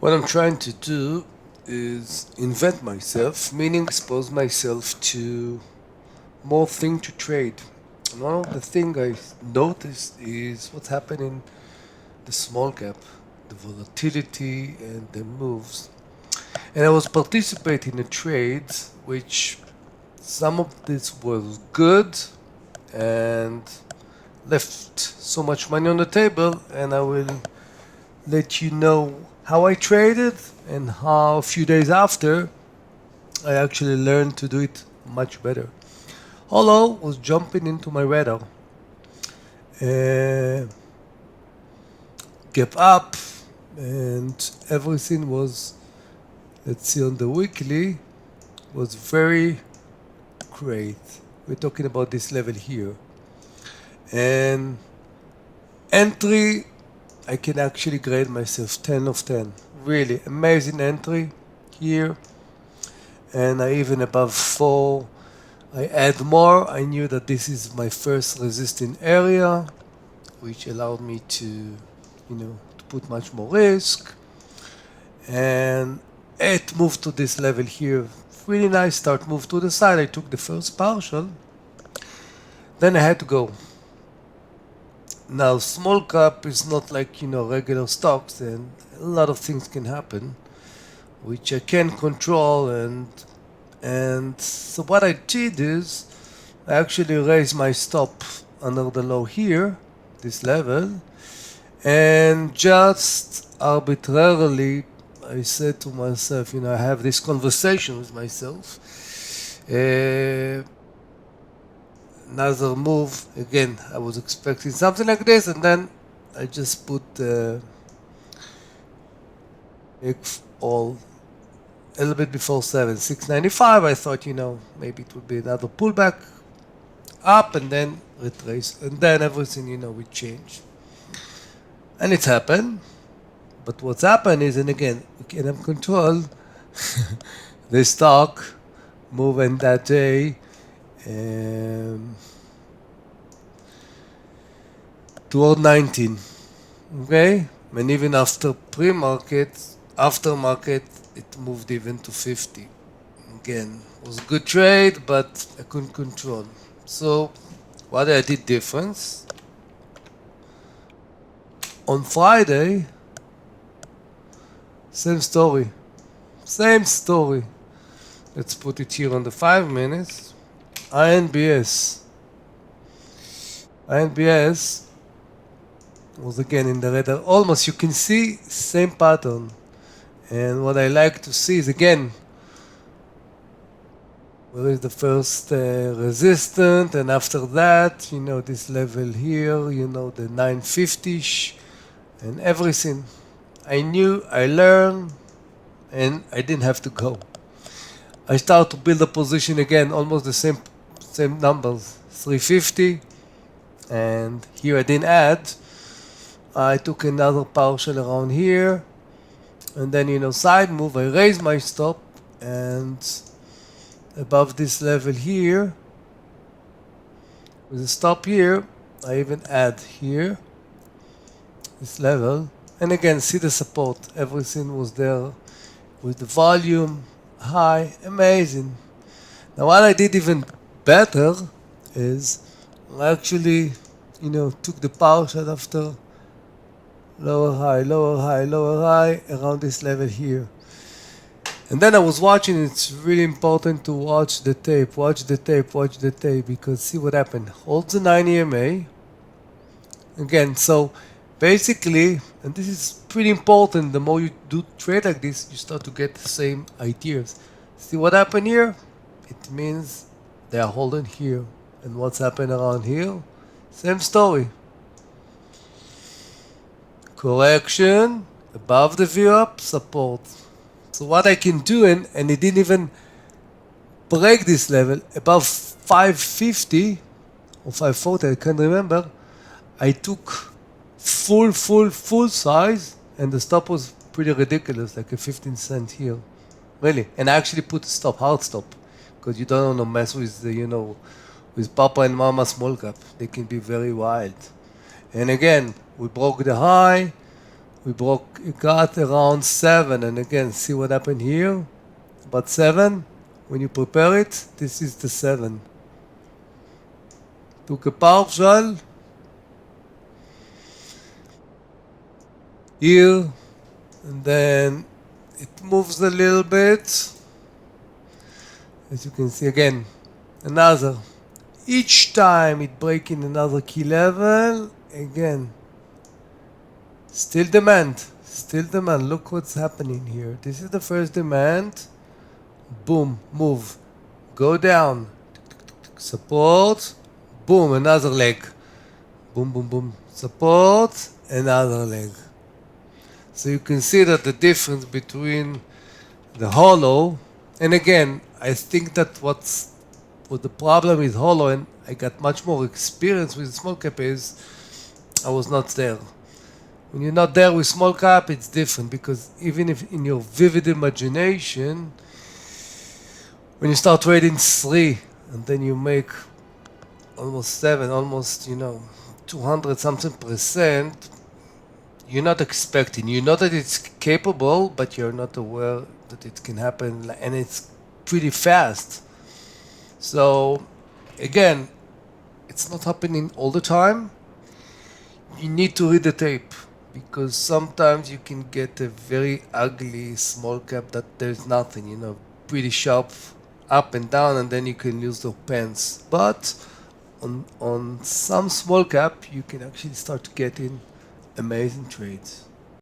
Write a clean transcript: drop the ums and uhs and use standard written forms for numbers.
What I'm trying to do is invent myself, meaning expose myself to more thing to trade. And one of the thing I noticed is what's happening the small cap, the volatility and the moves. And I was participating in trades which some of this was good and left so much money on the table, and I will let you know how I traded and how a few days after I actually learned to do it much better. Holo was jumping into my radar. Gap up and everything was, let's see, on the weekly was very great. We're talking about this level here. And entry, I can actually grade myself 10 of 10. Really amazing entry here. And I even above 4. I add more. I knew that this is my first resisting area, which allowed me to put much more risk. And it moved to this level here. Really nice start, move to the side. I took the first partial. Then I had to go. Now, small cap is not like, regular stocks, and a lot of things can happen, which I can control. And so what I did is I actually raised my stop under the low here, this level, and just arbitrarily I said to myself, I have this conversation with myself. Another move, again, I was expecting something like this, and then I just put all a little bit before 695. I thought, maybe it would be another pullback up and then retrace, and then everything, would change. And it happened. But what's happened is, and again, we can have control, the stock moving that day toward 19. Okay? And even after pre-market, after market, it moved even to 50. Again, it was a good trade, but I couldn't control. So what I did difference, on Friday, same story. Same story. Let's put it here on the 5 minutes. INBS. INBS was again in the radar. Almost you can see same pattern. And what I like to see is again, where is the first resistance, and after that, this level here, the 950-ish and everything. I knew, I learned, and I didn't have to go. I started to build a position again, almost the same numbers, 350, and here I didn't add. I took another partial around here, and then, side move, I raised my stop, and above this level here, with a stop here, I even add here, this level. And again, see the support. Everything was there with the volume high. Amazing. Now, what I did even better is I actually, took the partial after lower high, lower high, lower high around this level here. And then I was watching. It's really important to watch the tape. Watch the tape, because see what happened. Hold the 9 EMA. Again, so basically, and this is pretty important, the more you do trade like this, you start to get the same ideas. See what happened here? It means they are holding here. And what's happened around here? Same story. Correction, above the V-up, support. So what I can do, and it didn't even break this level, above 550 or 540, I can't remember, I took full size, and the stop was pretty ridiculous, like a 15 cent here. Really. And I actually put a stop, hard stop, because you don't want to mess with the, with Papa and Mama small cap. They can be very wild. And again, we broke the high, We got around 7, and again, see what happened here? About 7, when you prepare it, this is the 7. Took a partial, here, and then it moves a little bit. As you can see again, another. Each time it breaks in another key level, again. Still demand, still demand. Look what's happening here. This is the first demand. Boom, move. Go down. Support. Boom, another leg. Boom, boom, boom. Support, another leg. So you can see that the difference between the hollow, and again, I think that what the problem with hollow, and I got much more experience with small cap, is I was not there. When you're not there with small cap, it's different, because even if in your vivid imagination, when you start trading 3 and then you make almost 7, almost 200 something percent, you're not expecting. You know that it's capable, but you're not aware that it can happen, and it's pretty fast. So again, it's not happening all the time. You need to read the tape, because sometimes you can get a very ugly small cap that there's nothing, pretty sharp up and down, and then you can lose the pence. But on some small cap, you can actually start getting amazing trades.